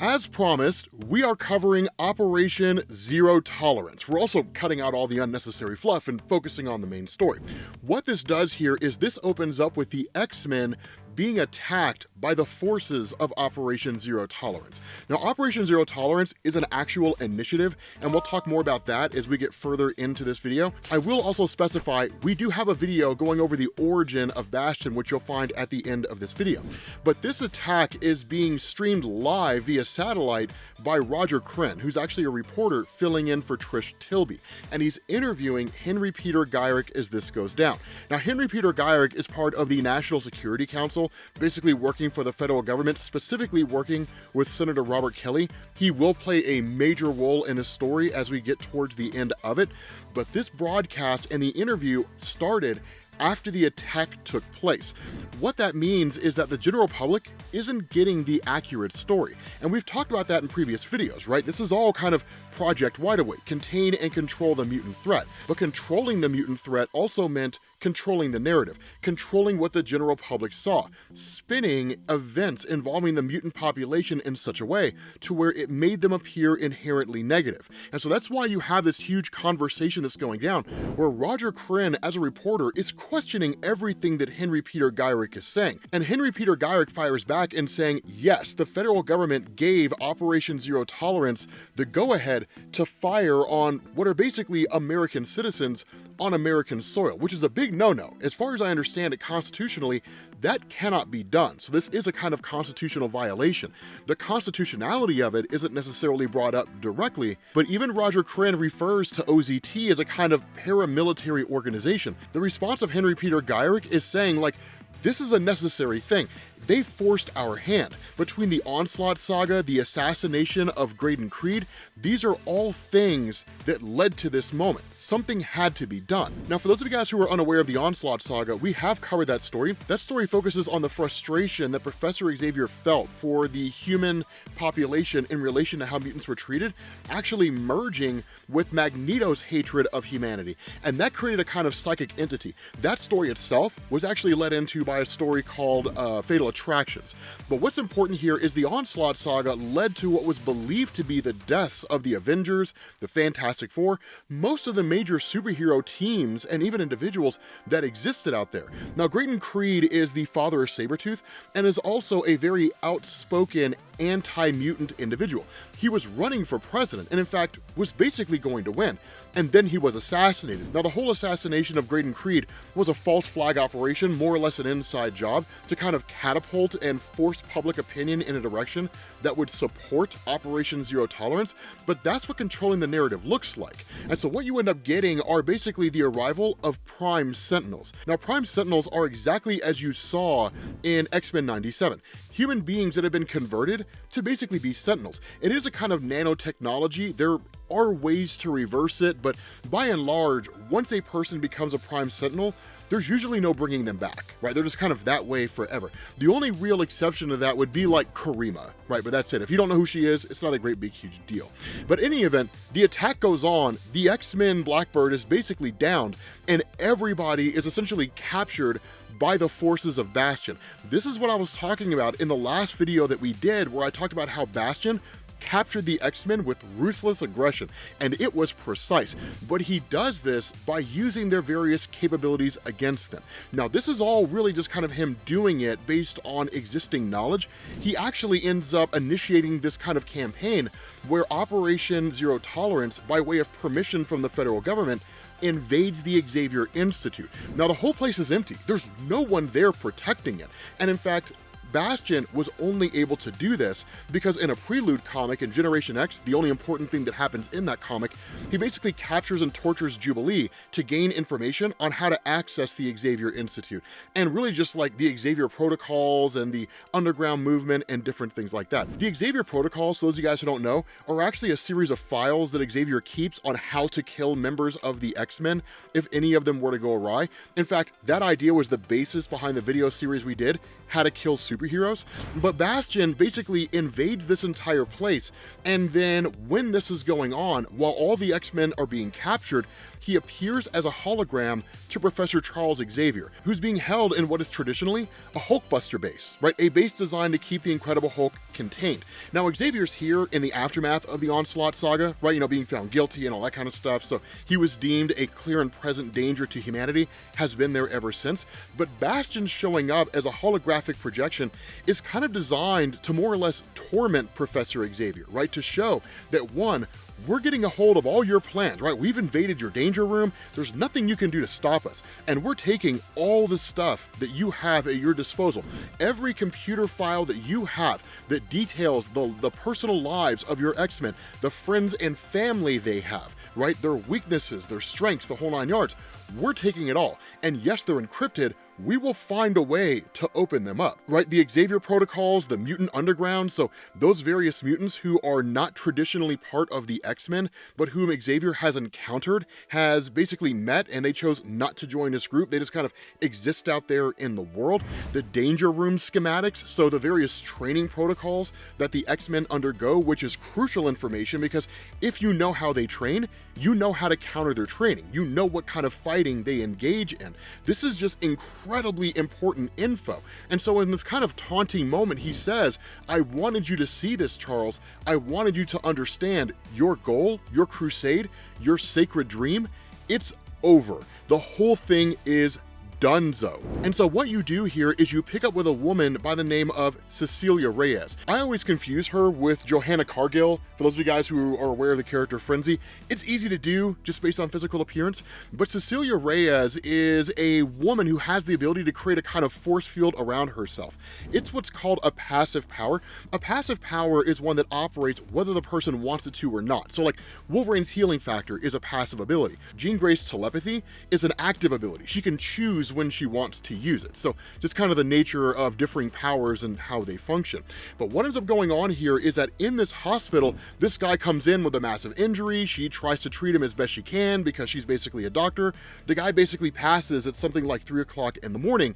As promised, we are covering Operation Zero Tolerance. We're also cutting out all the unnecessary fluff and focusing on the main story. What this does here is this opens up with the X-Men being attacked by the forces of Operation Zero Tolerance. Now, Operation Zero Tolerance is an actual initiative, and we'll talk more about that as we get further into this video. I will also specify, we do have a video going over the origin of Bastion, which you'll find at the end of this video. But this attack is being streamed live via satellite by Roger Krenn, who's actually a reporter filling in for Trish Tilby, and he's interviewing Henry Peter Gyrich as this goes down. Now, Henry Peter Gyrich is part of the National Security Council, basically working for the federal government, specifically working with Senator Robert Kelly. He will play a major role in this story as we get towards the end of it, but this broadcast and the interview started after the attack took place. What that means is that the general public isn't getting the accurate story. And we've talked about that in previous videos, right? This is all kind of Project Wide Awake, contain and control the mutant threat. But controlling the mutant threat also meant controlling the narrative, controlling what the general public saw, spinning events involving the mutant population in such a way to where it made them appear inherently negative. And so that's why you have this huge conversation that's going down, where Roger Krenn, as a reporter, is questioning everything that Henry Peter Gyrich is saying. And Henry Peter Gyrich fires back in saying, yes, the federal government gave Operation Zero Tolerance the go-ahead to fire on what are basically American citizens on American soil, which is a big no-no. As far as I understand it constitutionally, that cannot be done. So this is a kind of constitutional violation. The constitutionality of it isn't necessarily brought up directly, but even Roger Krenn refers to OZT as a kind of paramilitary organization. The response of Henry Peter Gyrich is saying, like, this is a necessary thing. They forced our hand. Between the Onslaught Saga, the assassination of Graydon Creed, these are all things that led to this moment. Something had to be done. Now, for those of you guys who are unaware of the Onslaught Saga, we have covered that story. That story focuses on the frustration that Professor Xavier felt for the human population in relation to how mutants were treated, actually merging with Magneto's hatred of humanity. And that created a kind of psychic entity. That story itself was actually led into by a story called Fatal Attractions. But what's important here is the Onslaught Saga led to what was believed to be the deaths of the Avengers, the Fantastic Four, most of the major superhero teams, and even individuals that existed out there. Now, Graydon Creed is the father of Sabretooth and is also a very outspoken anti-mutant individual. He was running for president and in fact was basically going to win, and then he was assassinated. Now, the whole assassination of Graydon Creed was a false flag operation, more or less an inside job to kind of catapult and force public opinion in a direction that would support Operation Zero Tolerance, but that's what controlling the narrative looks like. And so what you end up getting are basically the arrival of Prime Sentinels. Now, Prime Sentinels are exactly as you saw in X-Men 97. Human beings that have been converted to basically be Sentinels. It is a kind of nanotechnology. There are ways to reverse it, but by and large, once a person becomes a Prime Sentinel, there's usually no bringing them back, right? They're just kind of that way forever. The only real exception to that would be like Karima, right? But that's it. If you don't know who she is, it's not a great big huge deal. But in any event, the attack goes on, the X-Men Blackbird is basically downed, and everybody is essentially captured by the forces of Bastion. This is what I was talking about in the last video that we did, where I talked about how Bastion captured the X-Men with ruthless aggression, and it was precise. But he does this by using their various capabilities against them. Now, this is all really just kind of him doing it based on existing knowledge. He actually ends up initiating this kind of campaign where Operation Zero Tolerance, by way of permission from the federal government, invades the Xavier Institute. Now, the whole place is empty. There's no one there protecting it. And in fact, Bastion was only able to do this because in a Prelude comic in Generation X, the only important thing that happens in that comic, he basically captures and tortures Jubilee to gain information on how to access the Xavier Institute, and really just like the Xavier protocols and the underground movement and different things like that. The Xavier protocols, so those of you guys who don't know, are actually a series of files that Xavier keeps on how to kill members of the X-Men if any of them were to go awry. In fact, that idea was the basis behind the video series we did, How to Kill Superheroes. superheroes, but Bastion basically invades this entire place, and then when this is going on, while all the X-Men are being captured, he appears as a hologram to Professor Charles Xavier, who's being held in what is traditionally a Hulkbuster base, right? A base designed to keep the Incredible Hulk contained. Now, Xavier's here in the aftermath of the Onslaught Saga, right? You know, being found guilty and all that kind of stuff, so he was deemed a clear and present danger to humanity, has been there ever since, but Bastion showing up as a holographic projection is kind of designed to more or less torment Professor Xavier, right? To show that, one, we're getting a hold of all your plans, right? We've invaded your danger room. There's nothing you can do to stop us. And we're taking all the stuff that you have at your disposal. Every computer file that you have that details the personal lives of your X-Men, the friends and family they have, right? Their weaknesses, their strengths, the whole 9 yards. We're taking it all. And yes, they're encrypted. We will find a way to open them up, right? The Xavier protocols, the mutant underground, so those various mutants who are not traditionally part of the X-Men, but whom Xavier has encountered, has basically met, and they chose not to join his group. They just kind of exist out there in the world. The danger room schematics, so the various training protocols that the X-Men undergo, which is crucial information because if you know how they train, you know how to counter their training. You know what kind of fighting they engage in. This is just incredibly important info. And so in this kind of taunting moment, he says, I wanted you to see this, Charles. I wanted you to understand your goal, your crusade, your sacred dream. It's over. The whole thing is donezo. And so what you do here is you pick up with a woman by the name of Cecilia Reyes. I always confuse her with Johanna Cargill. For those of you guys who are aware of the character Frenzy, it's easy to do just based on physical appearance, but Cecilia Reyes is a woman who has the ability to create a kind of force field around herself. It's what's called a passive power. A passive power is one that operates whether the person wants it to or not. So like Wolverine's healing factor is a passive ability. Jean Grey's telepathy is an active ability. She can choose when she wants to use it. So just kind of the nature of differing powers and how they function. But what ends up going on here is that in this hospital, this guy comes in with a massive injury. She tries to treat him as best she can because she's basically a doctor. The guy basically passes at something like 3 o'clock in the morning.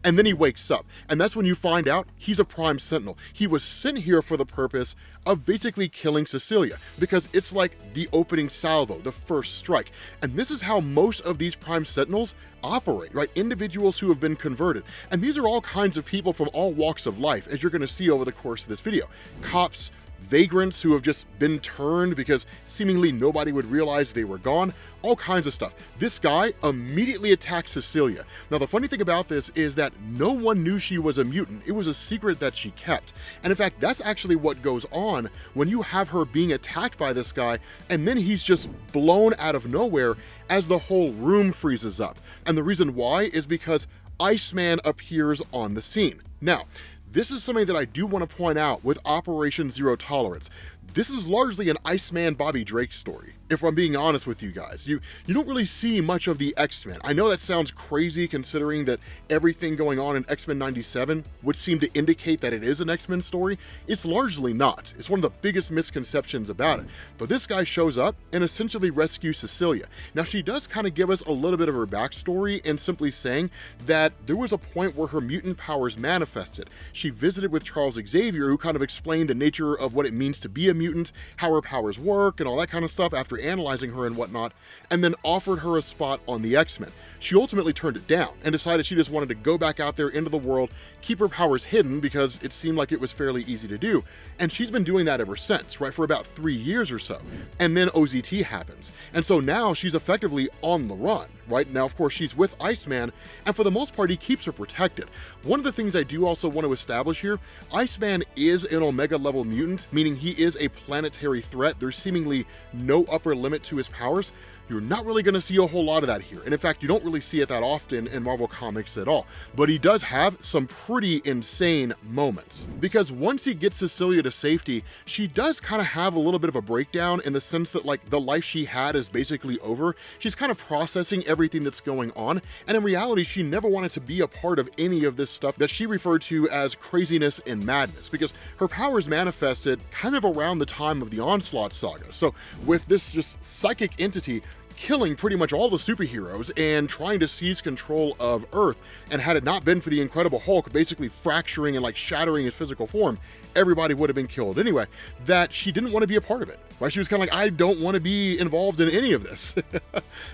And then he wakes up, and that's when you find out he's a Prime Sentinel. He was sent here for the purpose of basically killing Cecilia, because it's like the opening salvo, the first strike. And this is how most of these Prime Sentinels operate, right? Individuals who have been converted. And these are all kinds of people from all walks of life, as you're gonna see over the course of this video. Cops, vagrants who have just been turned because seemingly nobody would realize they were gone, all kinds of stuff. This guy immediately attacks Cecilia. Now, the funny thing about this is that no one knew she was a mutant. It was a secret that she kept. And in fact, that's actually what goes on when you have her being attacked by this guy, and then he's just blown out of nowhere as the whole room freezes up. And the reason why is because Iceman appears on the scene. Now, this is something that I do want to point out with Operation Zero Tolerance. This is largely an Iceman Bobby Drake story, if I'm being honest with you guys. You don't really see much of the X-Men. I know that sounds crazy considering that everything going on in X-Men 97 would seem to indicate that it is an X-Men story. It's largely not. It's one of the biggest misconceptions about it. But this guy shows up and essentially rescues Cecilia. Now, she does kind of give us a little bit of her backstory and simply saying that there was a point where her mutant powers manifested. She visited with Charles Xavier, who kind of explained the nature of what it means to be a mutant, how her powers work, and all that kind of stuff after analyzing her and whatnot, and then offered her a spot on the X-Men. She ultimately turned it down and decided she just wanted to go back out there into the world, keep her powers hidden because it seemed like it was fairly easy to do. And she's been doing that ever since, right, for about 3 years or so. And then OZT happens. And so now she's effectively on the run, right? Now, of course, she's with Iceman, and for the most part, he keeps her protected. One of the things I do also want to establish here, Iceman is an Omega level mutant, meaning he is a planetary threat. There's seemingly no upper limit to his powers. You're not really going to see a whole lot of that here. And in fact, you don't really see it that often in Marvel Comics at all. But he does have some pretty insane moments. Because once he gets Cecilia to safety, she does kind of have a little bit of a breakdown in the sense that like the life she had is basically over. She's kind of processing everything that's going on. And in reality, she never wanted to be a part of any of this stuff that she referred to as craziness and madness, because her powers manifested kind of around the time of the Onslaught Saga. So with this just psychic entity killing pretty much all the superheroes and trying to seize control of Earth. And had it not been for the Incredible Hulk basically fracturing and like shattering his physical form, everybody would have been killed anyway, that she didn't want to be a part of it, right? She was kind of like, I don't want to be involved in any of this.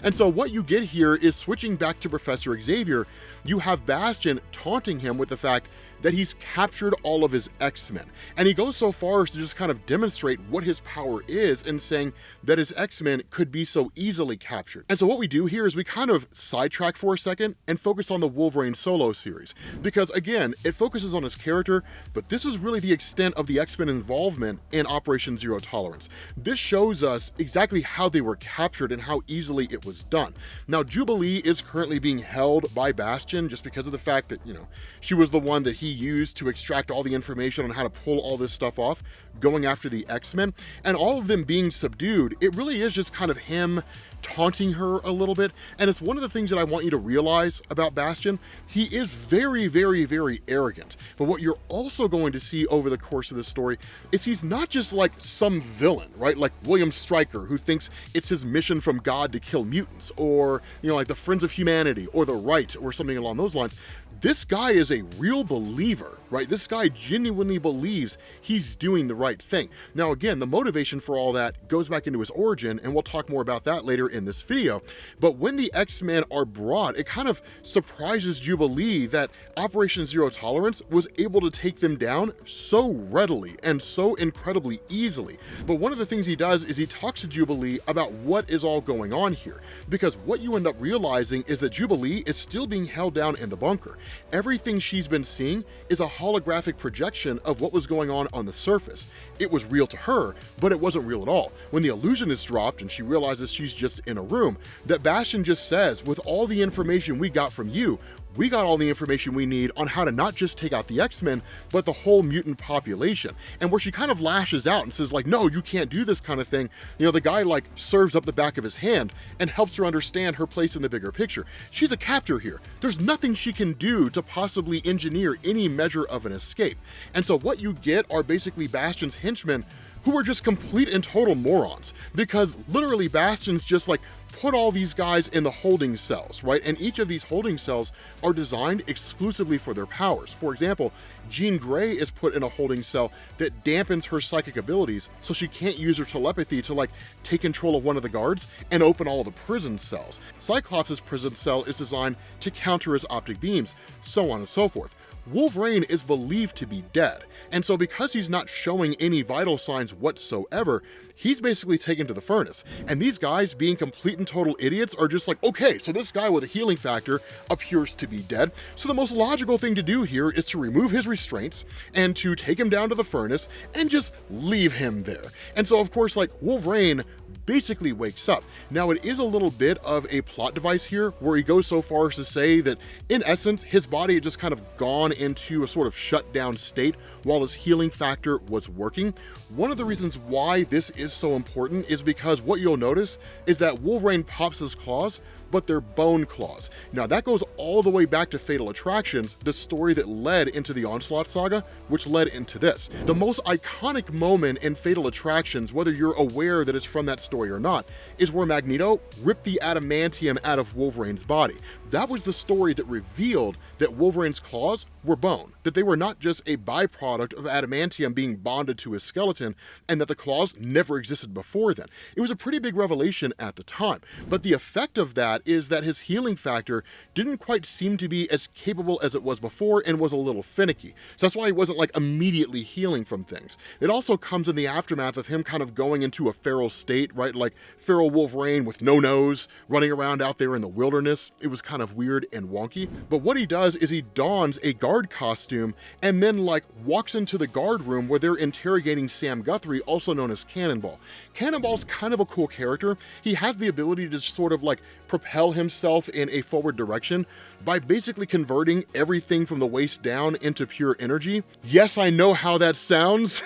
And so what you get here is, switching back to Professor Xavier, you have Bastion taunting him with the fact that he's captured all of his X-Men. And he goes so far as to just kind of demonstrate what his power is, and saying that his X-Men could be so easily captured. And so what we do here is we kind of sidetrack for a second and focus on the Wolverine solo series, because again, it focuses on his character, but this is really the extent of the X-Men involvement in Operation Zero Tolerance. This shows us exactly how they were captured and how easily it was done. Now, Jubilee is currently being held by Bastion just because of the fact that, you know, she was the one that he used to extract all the information on how to pull all this stuff off, going after the X-Men, and all of them being subdued. It really is just kind of him taunting her a little bit. And it's one of the things that I want you to realize about Bastion. He is very, very, very arrogant. But what you're also going to see over the course of this story is he's not just like some villain, right? Like William Stryker, who thinks it's his mission from God to kill mutants, or, you know, like the Friends of Humanity or the Right or something along those lines. This guy is a real believer, right? This guy genuinely believes he's doing the right thing. Now, again, the motivation for all that goes back into his origin, and we'll talk more about that later in this video. But when the X-Men are brought, it kind of surprises Jubilee that Operation Zero Tolerance was able to take them down so readily and so incredibly easily. But one of the things he does is he talks to Jubilee about what is all going on here, because what you end up realizing is that Jubilee is still being held down in the bunker. Everything she's been seeing is a holographic projection of what was going on the surface. It was real to her, but it wasn't real at all. When the illusion is dropped and she realizes she's just in a room, that Bastion just says, with all the information we got from you, we got all the information we need on how to not just take out the X-Men, but the whole mutant population. And where she kind of lashes out and says like, no, you can't do this kind of thing. You know, the guy like serves up the back of his hand and helps her understand her place in the bigger picture. She's a captor here. There's nothing she can do to possibly engineer any measure of an escape. And so what you get are basically Bastion's henchmen, who are just complete and total morons, because literally Bastion's just like put all these guys in the holding cells, right? And each of these holding cells are designed exclusively for their powers. For example, Jean Grey is put in a holding cell that dampens her psychic abilities, so she can't use her telepathy to like take control of one of the guards and open all the prison cells. Cyclops' prison cell is designed to counter his optic beams, so on and so forth. Wolverine is believed to be dead, and so because he's not showing any vital signs whatsoever, he's basically taken to the furnace. And these guys, being complete and total idiots, are just like, okay, so this guy with a healing factor appears to be dead, so the most logical thing to do here is to remove his restraints and to take him down to the furnace and just leave him there. And so of course, like, Wolverine basically wakes up. Now, it is a little bit of a plot device here, where he goes so far as to say that in essence his body had just kind of gone into a sort of shut down state while his healing factor was working. One of the reasons why this is so important is because what you'll notice is that Wolverine pops his claws, but they're bone claws. Now, that goes all the way back to Fatal Attractions, the story that led into the Onslaught Saga, which led into this. The most iconic moment in Fatal Attractions, whether you're aware that it's from that story or not, is where Magneto ripped the adamantium out of Wolverine's body. That was the story that revealed that Wolverine's claws were bone, that they were not just a byproduct of adamantium being bonded to his skeleton, and that the claws never existed before then. It was a pretty big revelation at the time, but the effect of that is that his healing factor didn't quite seem to be as capable as it was before, and was a little finicky. So that's why he wasn't like immediately healing from things. It also comes in the aftermath of him kind of going into a feral state, right? Like feral Wolverine with no nose, running around out there in the wilderness. It was kind of weird and wonky. But what he does is he dons a guard costume and then like walks into the guard room where they're interrogating Sam Guthrie, also known as Cannonball. Cannonball's kind of a cool character. He has the ability to sort of like propel himself in a forward direction by basically converting everything from the waist down into pure energy. Yes, I know how that sounds.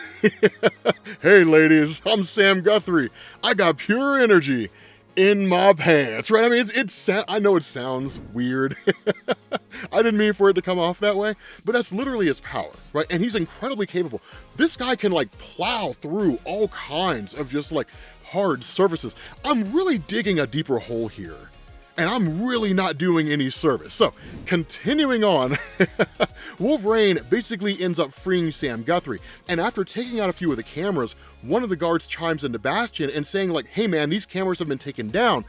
Hey ladies, I'm Sam Guthrie. I got pure energy in my pants, right? I mean, I know it sounds weird. I didn't mean for it to come off that way, but that's literally his power, right? And he's incredibly capable. This guy can like plow through all kinds of just like hard surfaces. I'm really digging a deeper hole here, and I'm really not doing any service. So, continuing on, Wolverine basically ends up freeing Sam Guthrie, and after taking out a few of the cameras, one of the guards chimes into Bastion and saying like, hey man, these cameras have been taken down.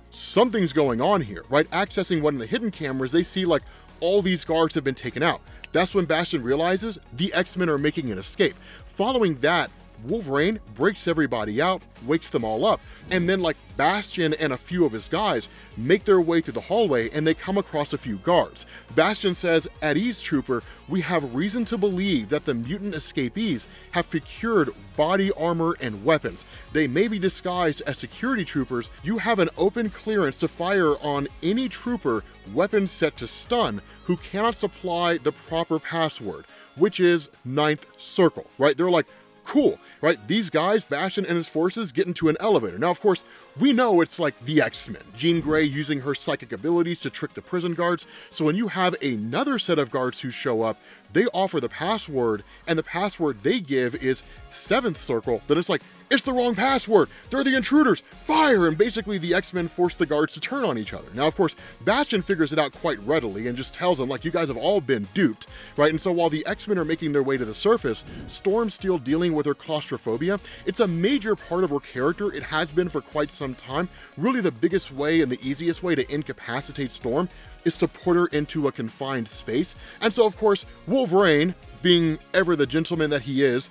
Something's going on here, right? Accessing one of the hidden cameras, they see like all these guards have been taken out. That's when Bastion realizes the X-Men are making an escape. Following that, Wolverine breaks everybody out, wakes them all up, and then like Bastion and a few of his guys make their way through the hallway and they come across a few guards. Bastion says, "At ease, trooper, we have reason to believe that the mutant escapees have procured body armor and weapons. They may be disguised as security troopers. You have an open clearance to fire on any trooper, weapons set to stun, who cannot supply the proper password," which is 9th circle, right? They're like, cool, right? These guys, Bastion and his forces, get into an elevator. Now, of course, we know it's like the X-Men. Jean Grey using her psychic abilities to trick the prison guards. So when you have another set of guards who show up, they offer the password, and the password they give is 7th circle. Then it's like, it's the wrong password. They're the intruders. Fire! And basically the X-Men force the guards to turn on each other. Now, of course, Bastion figures it out quite readily and just tells them, like, you guys have all been duped, right? And so while the X-Men are making their way to the surface, Storm's still dealing with her claustrophobia. It's a major part of her character. It has been for quite some time. Really, the biggest way and the easiest way to incapacitate Storm is to put her into a confined space. And so, of course, Wolverine, being ever the gentleman that he is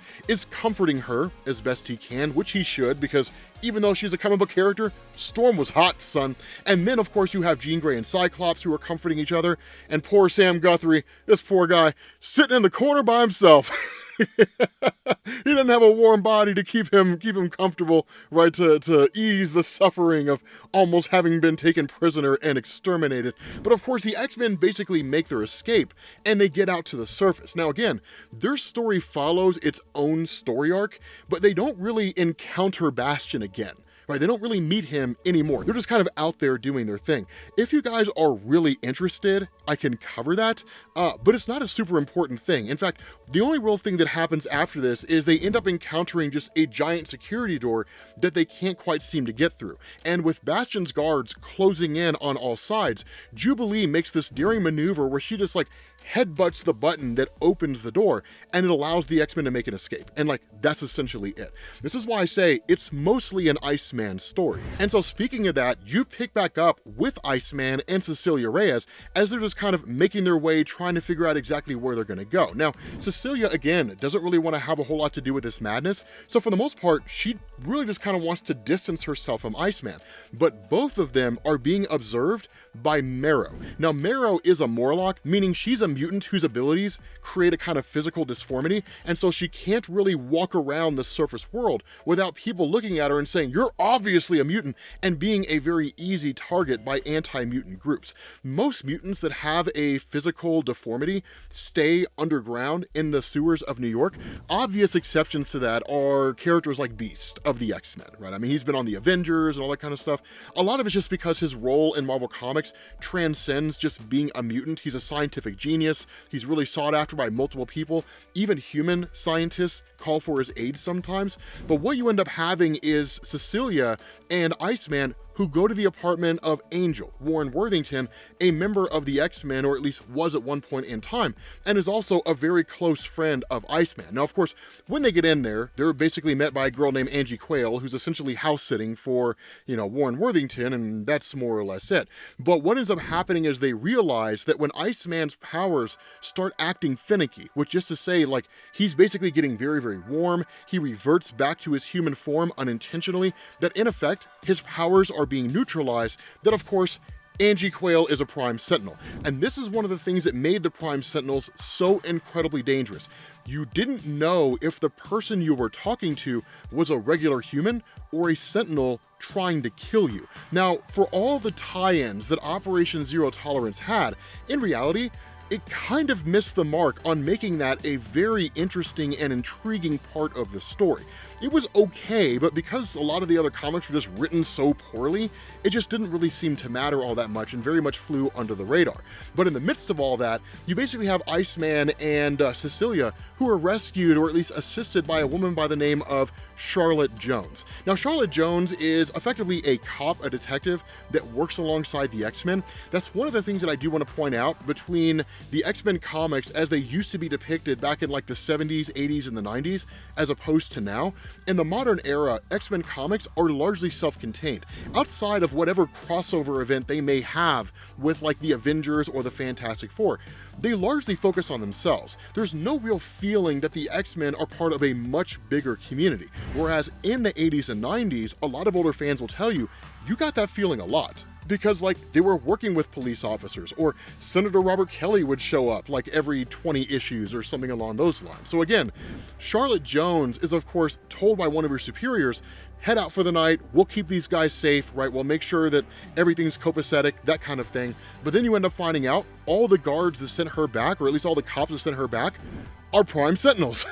comforting her as best he can, which he should, because even though she's a comic book character, Storm was hot, son. And then, of course, you have Jean Grey and Cyclops who are comforting each other, and poor Sam Guthrie, this poor guy, sitting in the corner by himself. He doesn't have a warm body to keep him comfortable, right, to ease the suffering of almost having been taken prisoner and exterminated. But of course, the X-Men basically make their escape, and they get out to the surface. Now again, their story follows its own story arc, but they don't really encounter Bastion again. Right, they don't really meet him anymore. They're just kind of out there doing their thing. If you guys are really interested, I can cover that, but it's not a super important thing. In fact, the only real thing that happens after this is they end up encountering just a giant security door that they can't quite seem to get through. And with Bastion's guards closing in on all sides, Jubilee makes this daring maneuver where she just like headbutts the button that opens the door, and it allows the X-Men to make an escape. And like, that's essentially it. This is why I say it's mostly an Iceman story. And so speaking of that, you pick back up with Iceman and Cecilia Reyes as they're just kind of making their way, trying to figure out exactly where they're gonna go. Now, Cecilia, again, doesn't really want to have a whole lot to do with this madness, so for the most part, she really just kind of wants to distance herself from Iceman. But both of them are being observed by Marrow. Now, Marrow is a Morlock, meaning she's a mutant whose abilities create a kind of physical disformity, and so she can't really walk around the surface world without people looking at her and saying, you're obviously a mutant, and being a very easy target by anti-mutant groups. Most mutants that have a physical deformity stay underground in the sewers of New York. Obvious exceptions to that are characters like Beast of the X-Men, right? I mean, he's been on the Avengers and all that kind of stuff. A lot of it's just because his role in Marvel Comics transcends just being a mutant. He's a scientific genius. He's really sought after by multiple people. Even human scientists call for his aid sometimes. But what you end up having is Cecilia and Iceman, who go to the apartment of Angel, Warren Worthington, a member of the X-Men, or at least was at one point in time, and is also a very close friend of Iceman. Now, of course, when they get in there, they're basically met by a girl named Angie Quayle, who's essentially house-sitting for, Warren Worthington, and that's more or less it. But what ends up happening is they realize that when Iceman's powers start acting finicky, which is to say, like, he's basically getting very, very warm, he reverts back to his human form unintentionally, that in effect, his powers are being neutralized, that of course, Angie Quayle is a Prime Sentinel. And this is one of the things that made the Prime Sentinels so incredibly dangerous. You didn't know if the person you were talking to was a regular human or a Sentinel trying to kill you. Now, for all the tie-ins that Operation Zero Tolerance had, in reality, it kind of missed the mark on making that a very interesting and intriguing part of the story. It was okay, but because a lot of the other comics were just written so poorly, it just didn't really seem to matter all that much and very much flew under the radar. But in the midst of all that, you basically have Iceman and Cecilia, who are rescued or at least assisted by a woman by the name of Charlotte Jones. Now, Charlotte Jones is effectively a cop, a detective that works alongside the X-Men. That's one of the things that I do want to point out between the X-Men comics as they used to be depicted back in like the 70s, 80s, and the 90s, as opposed to now. In the modern era, X-Men comics are largely self-contained, outside of whatever crossover event they may have with like the Avengers or the Fantastic Four. They largely focus on themselves. There's no real feeling that the X-Men are part of a much bigger community, whereas in the 80s and 90s, a lot of older fans will tell you, you got that feeling a lot. Because like they were working with police officers, or Senator Robert Kelly would show up like every 20 issues or something along those lines. So again, Charlotte Jones is of course told by one of her superiors, head out for the night, we'll keep these guys safe, right? We'll make sure that everything's copacetic, that kind of thing. But then you end up finding out all the guards that sent her back, or at least all the cops that sent her back, are Prime Sentinels.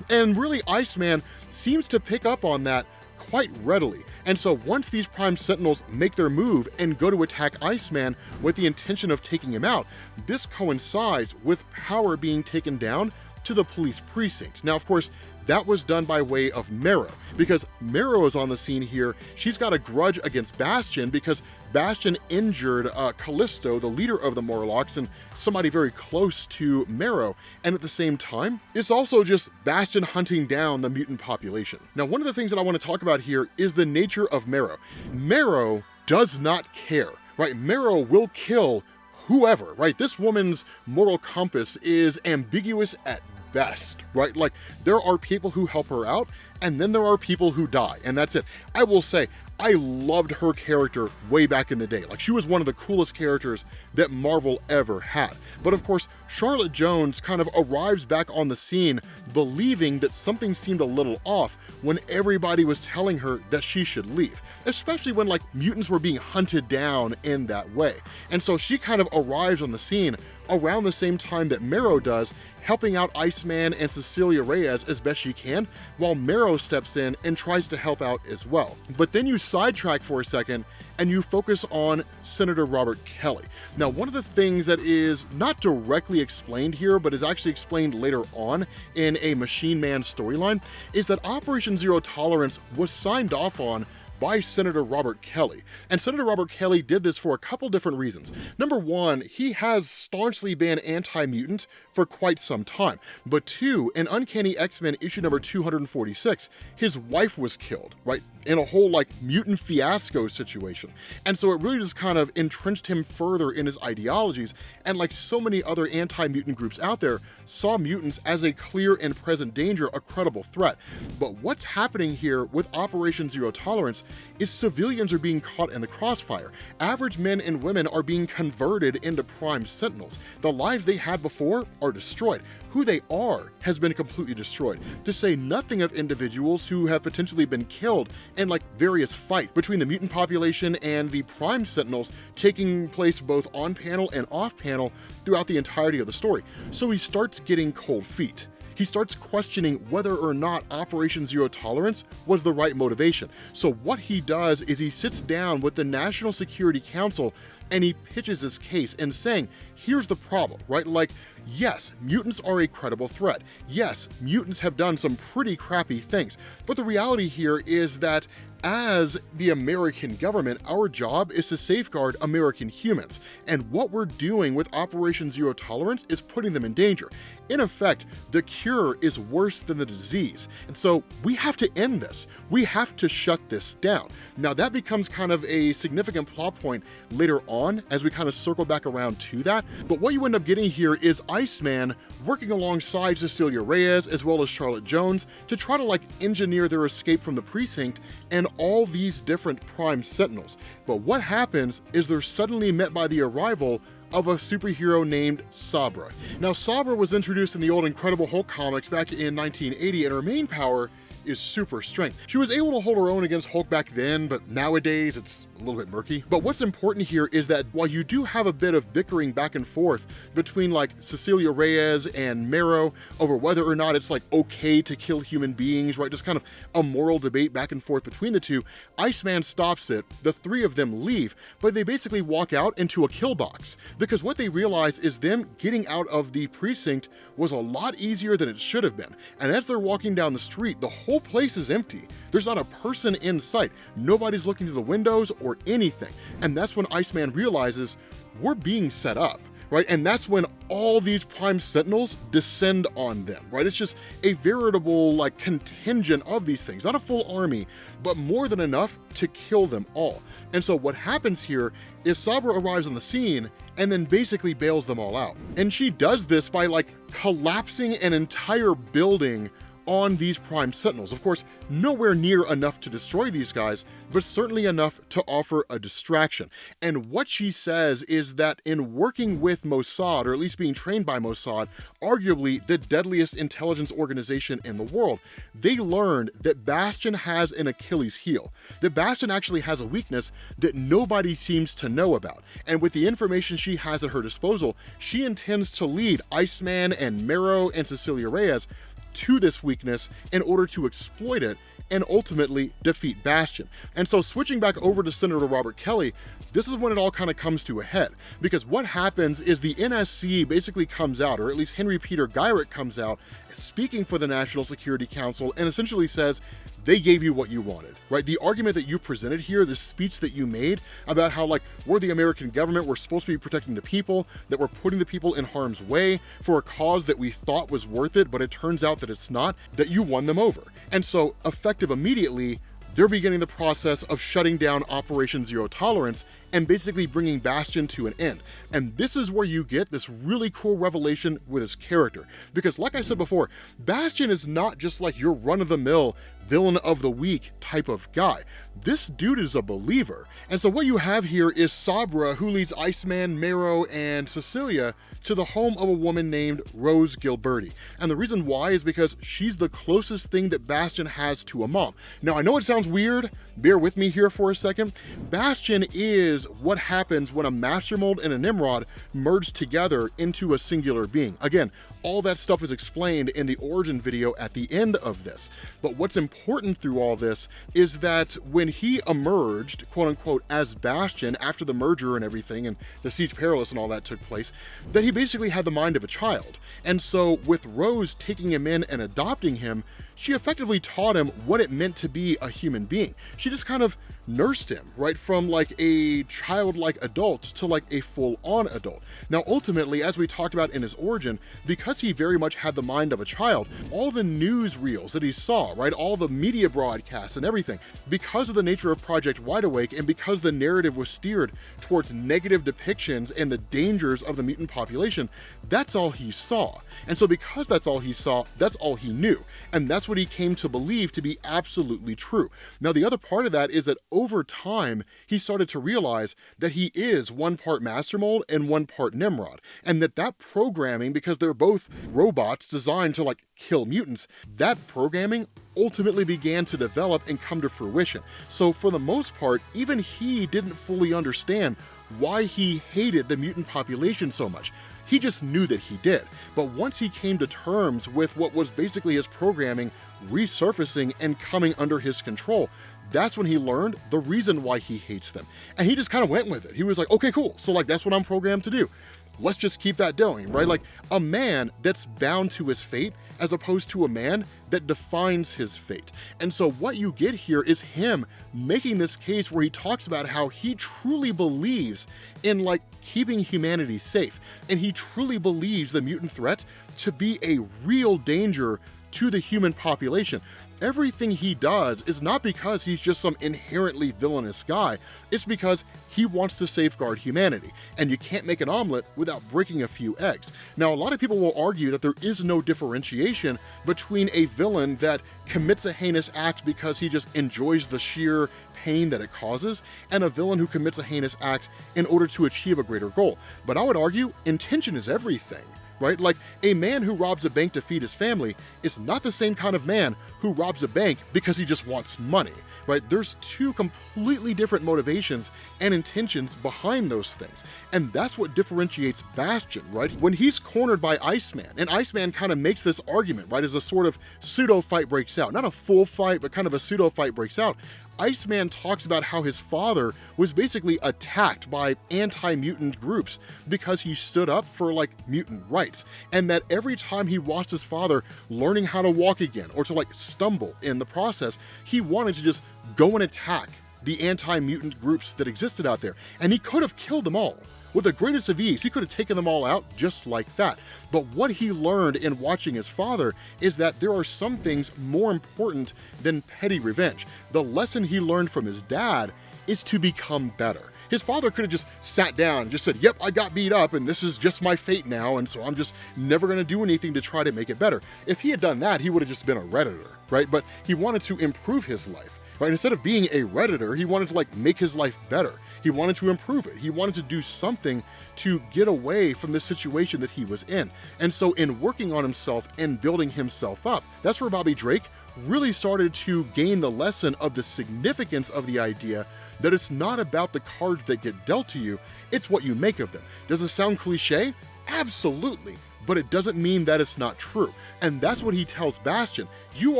And really, Iceman seems to pick up on that quite readily. And so once these Prime Sentinels make their move and go to attack Iceman with the intention of taking him out, this coincides with power being taken down to the police precinct. Now, of course, that was done by way of Marrow, because Marrow is on the scene here. She's got a grudge against Bastion because Bastion injured Callisto, the leader of the Morlocks, and somebody very close to Marrow. And at the same time, it's also just Bastion hunting down the mutant population. Now, one of the things that I want to talk about here is the nature of Marrow. Marrow does not care, right? Marrow will kill whoever, right? This woman's moral compass is ambiguous at best, right? Like, there are people who help her out, and then there are people who die, and that's it. I will say, I loved her character way back in the day. Like, she was one of the coolest characters that Marvel ever had. But of course, Charlotte Jones kind of arrives back on the scene believing that something seemed a little off when everybody was telling her that she should leave, especially when like mutants were being hunted down in that way. And so she kind of arrives on the scene around the same time that Marrow does, helping out Iceman and Cecilia Reyes as best she can, while Marrow steps in and tries to help out as well. But then you sidetrack for a second and you focus on Senator Robert Kelly. Now, one of the things that is not directly explained here, but is actually explained later on in a Machine Man storyline, is that Operation Zero Tolerance was signed off on by Senator Robert Kelly. And Senator Robert Kelly did this for a couple different reasons. Number one, he has staunchly been anti-mutant for quite some time. But two, in Uncanny X-Men issue number 246, his wife was killed, right? In a whole like mutant fiasco situation. And so it really just kind of entrenched him further in his ideologies, and like so many other anti-mutant groups out there, saw mutants as a clear and present danger, a credible threat. But what's happening here with Operation Zero Tolerance is civilians are being caught in the crossfire. Average men and women are being converted into Prime Sentinels. The lives they had before are destroyed. Who they are has been completely destroyed, to say nothing of individuals who have potentially been killed in like various fights between the mutant population and the Prime Sentinels, taking place both on panel and off panel throughout the entirety of the story. So he starts getting cold feet. He starts questioning whether or not Operation Zero Tolerance was the right motivation. So what he does is he sits down with the National Security Council and he pitches his case and saying, here's the problem, right? Like, yes, mutants are a credible threat. Yes, mutants have done some pretty crappy things. But the reality here is that as the American government, our job is to safeguard American humans. And what we're doing with Operation Zero Tolerance is putting them in danger. In effect, the cure is worse than the disease. And so we have to end this. We have to shut this down. Now that becomes kind of a significant plot point later on as we kind of circle back around to that. But what you end up getting here is Iceman working alongside Cecilia Reyes as well as Charlotte Jones to try to like engineer their escape from the precinct and all these different Prime Sentinels. But what happens is they're suddenly met by the arrival of a superhero named Sabra. Now, Sabra was introduced in the old Incredible Hulk comics back in 1980, and her main power is super strength. She was able to hold her own against Hulk back then, but nowadays it's a little bit murky. But what's important here is that while you do have a bit of bickering back and forth between like Cecilia Reyes and Marrow over whether or not it's like okay to kill human beings, right? Just kind of a moral debate back and forth between the two, Iceman stops it, the three of them leave, but they basically walk out into a kill box because what they realize is them getting out of the precinct was a lot easier than it should have been. And as they're walking down the street, the whole place is empty. There's not a person in sight. Nobody's looking through the windows or anything. And that's when Iceman realizes we're being set up, right? And that's when all these Prime Sentinels descend on them, right? It's just a veritable like contingent of these things, not a full army, but more than enough to kill them all. And so what happens here is Sabra arrives on the scene and then basically bails them all out. And she does this by like collapsing an entire building on these Prime Sentinels. Of course, nowhere near enough to destroy these guys, but certainly enough to offer a distraction. And what she says is that in working with Mossad, or at least being trained by Mossad, arguably the deadliest intelligence organization in the world, they learned that Bastion has an Achilles heel. That Bastion actually has a weakness that nobody seems to know about. And with the information she has at her disposal, she intends to lead Iceman and Marrow and Cecilia Reyes to this weakness in order to exploit it and ultimately defeat Bastion. And so switching back over to Senator Robert Kelly, this is when it all kind of comes to a head, because what happens is the NSC basically comes out, or at least Henry Peter Gyrich comes out speaking for the National Security Council and essentially says, they gave you what you wanted, right? The argument that you presented here, the speech that you made about how like we're the American government, we're supposed to be protecting the people, that we're putting the people in harm's way for a cause that we thought was worth it, but it turns out that it's not, that you won them over. And so effective immediately, they're beginning the process of shutting down Operation Zero Tolerance and basically bringing Bastion to an end. And this is where you get this really cool revelation with his character. Because like I said before, Bastion is not just like your run-of-the-mill villain of the week type of guy. This dude is a believer. And so what you have here is Sabra, who leads Iceman, Marrow, and Cecilia to the home of a woman named Rose Gilberti. And the reason why is because she's the closest thing that Bastion has to a mom. Now, I know it sounds weird. Bear with me here for a second. Bastion is what happens when a Master Mold and a Nimrod merge together into a singular being. Again, all that stuff is explained in the origin video at the end of this. But what's important through all this is that when he emerged, quote unquote, as Bastion after the merger and everything and the Siege Perilous and all that took place, that he basically had the mind of a child. And so with Rose taking him in and adopting him, she effectively taught him what it meant to be a human being. She just kind of nursed him, right, from like a childlike adult to like a full-on adult. Now, ultimately, as we talked about in his origin, because he very much had the mind of a child, all the newsreels that he saw, right, all the media broadcasts and everything, because of the nature of Project Wide Awake and because the narrative was steered towards negative depictions and the dangers of the mutant population, that's all he saw. And so because that's all he saw, that's all he knew. And that's what he came to believe to be absolutely true. Now, the other part of that is that over time, he started to realize that he is one part Master Mold and one part Nimrod, and that programming, because they're both robots designed to like kill mutants, that programming ultimately began to develop and come to fruition. So for the most part, even he didn't fully understand why he hated the mutant population so much. He just knew that he did. But once he came to terms with what was basically his programming resurfacing and coming under his control, that's when he learned the reason why he hates them. And he just kind of went with it. He was like, okay, cool. So like, that's what I'm programmed to do. Let's just keep that going, right? Like a man that's bound to his fate as opposed to a man that defines his fate. And so what you get here is him making this case where he talks about how he truly believes in like keeping humanity safe. And he truly believes the mutant threat to be a real danger to the human population. Everything he does is not because he's just some inherently villainous guy, it's because he wants to safeguard humanity, and you can't make an omelet without breaking a few eggs. Now, a lot of people will argue that there is no differentiation between a villain that commits a heinous act because he just enjoys the sheer pain that it causes, and a villain who commits a heinous act in order to achieve a greater goal. But I would argue intention is everything. right? Like, a man who robs a bank to feed his family is not the same kind of man who robs a bank because he just wants money, right? There's two completely different motivations and intentions behind those things. And that's what differentiates Bastion, right? When he's cornered by Iceman, and Iceman kind of makes this argument, right, as a sort of pseudo fight breaks out. Not a full fight, but kind of a pseudo fight breaks out. Iceman talks about how his father was basically attacked by anti-mutant groups because he stood up for, like, mutant rights, and that every time he watched his father learning how to walk again or to, like, stumble in the process, he wanted to just go and attack the anti-mutant groups that existed out there, and he could have killed them all. With the greatest of ease, he could have taken them all out just like that. But what he learned in watching his father is that there are some things more important than petty revenge. The lesson he learned from his dad is to become better. His father could have just sat down and just said, yep, I got beat up and this is just my fate now, and so I'm just never gonna do anything to try to make it better. If he had done that, he would have just been a Redditor, right? But he wanted to improve his life. Right? Instead of being a Redditor, he wanted to, like, make his life better. He wanted to improve it. He wanted to do something to get away from the situation that he was in. And so in working on himself and building himself up, that's where Bobby Drake really started to gain the lesson of the significance of the idea that it's not about the cards that get dealt to you, it's what you make of them. Does it sound cliche? Absolutely. But it doesn't mean that it's not true. And that's what he tells Bastion. You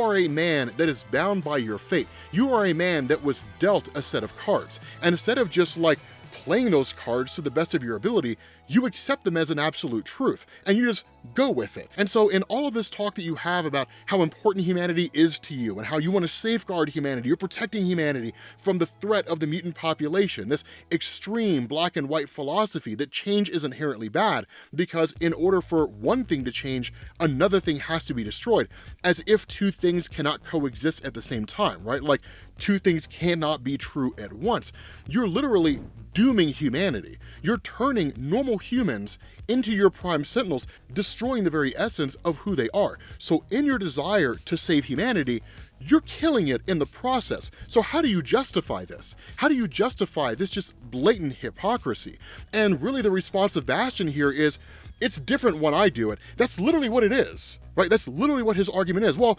are a man that is bound by your fate. You are a man that was dealt a set of cards. And instead of just, like, playing those cards to the best of your ability, you accept them as an absolute truth, and you just go with it. And so in all of this talk that you have about how important humanity is to you and how you want to safeguard humanity, you're protecting humanity from the threat of the mutant population, this extreme black and white philosophy that change is inherently bad, because in order for one thing to change, another thing has to be destroyed, as if two things cannot coexist at the same time, right? Like, two things cannot be true at once. You're literally dooming humanity. You're turning normal humans into your prime sentinels, destroying the very essence of who they are. So in your desire to save humanity, you're killing it in the process. So how do you justify this? How do you justify this just blatant hypocrisy? And really the response of Bastion here is, it's different when I do it. That's literally what it is, right? That's literally what his argument is. Well,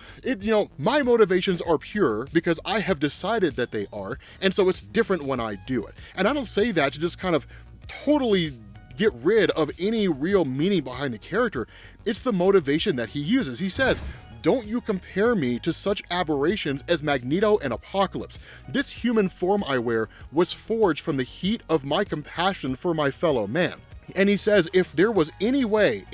my motivations are pure because I have decided that they are, and so it's different when I do it. And I don't say that to just kind of totally get rid of any real meaning behind the character. It's the motivation that he uses. He says, don't you compare me to such aberrations as Magneto and Apocalypse. This human form I wear was forged from the heat of my compassion for my fellow man. And he says, if there was any way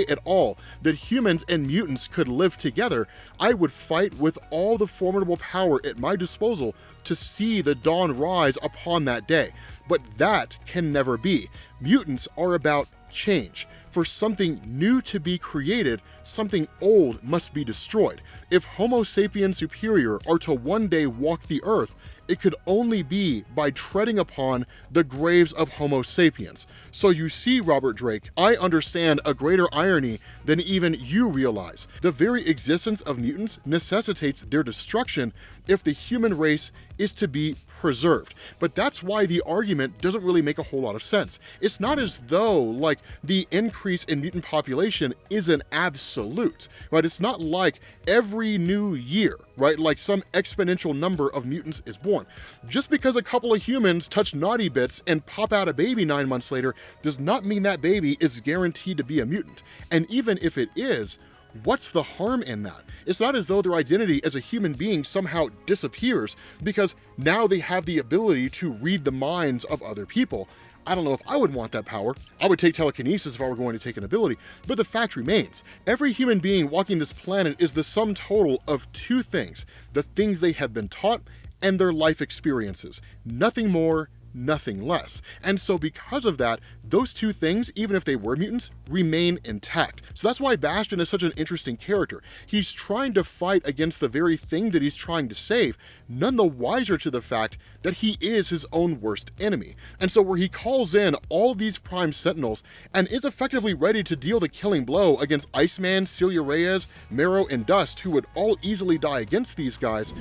at all that humans and mutants could live together, I would fight with all the formidable power at my disposal to see the dawn rise upon that day. But that can never be. Mutants are about change. For something new to be created, something old must be destroyed. If Homo sapiens superior are to one day walk the earth, it could only be by treading upon the graves of Homo sapiens. So you see, Robert Drake, I understand a greater irony than even you realize. The very existence of mutants necessitates their destruction if the human race is to be preserved. But that's why the argument doesn't really make a whole lot of sense. It's not as though, like, the increase in mutant population is an absolute, right? It's not like every new year, right, like some exponential number of mutants is born. Just because a couple of humans touch naughty bits and pop out a baby 9 months later does not mean that baby is guaranteed to be a mutant. And even if it is, what's the harm in that? It's not as though their identity as a human being somehow disappears because now they have the ability to read the minds of other people. I don't know if I would want that power. I would take telekinesis if I were going to take an ability, but the fact remains, every human being walking this planet is the sum total of two things: the things they have been taught and their life experiences. Nothing more, nothing less. And so because of that, those two things, even if they were mutants, remain intact. So that's why Bastion is such an interesting character. He's trying to fight against the very thing that he's trying to save, none the wiser to the fact that he is his own worst enemy. And so where he calls in all these Prime Sentinels and is effectively ready to deal the killing blow against Iceman, Celia Reyes, Marrow, and Dust, who would all easily die against these guys,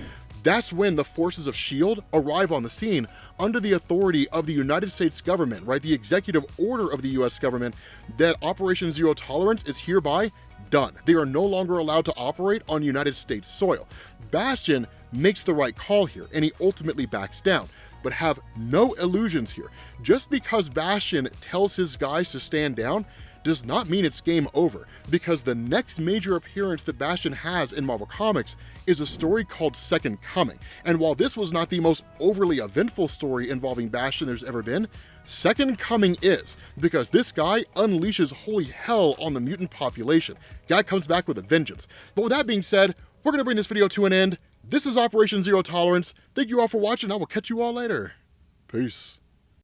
That's when the forces of S.H.I.E.L.D. arrive on the scene under the authority of the United States government, right? The executive order of the US government that Operation Zero Tolerance is hereby done. They are no longer allowed to operate on United States soil. Bastion makes the right call here, and he ultimately backs down. But have no illusions here. Just because Bastion tells his guys to stand down does not mean it's game over, because the next major appearance that Bastion has in Marvel Comics is a story called Second Coming. And while this was not the most overly eventful story involving Bastion there's ever been, Second Coming is, because this guy unleashes holy hell on the mutant population. Guy comes back with a vengeance. But with that being said, we're going to bring this video to an end. This is Operation Zero Tolerance. Thank you all for watching. I will catch you all later. Peace.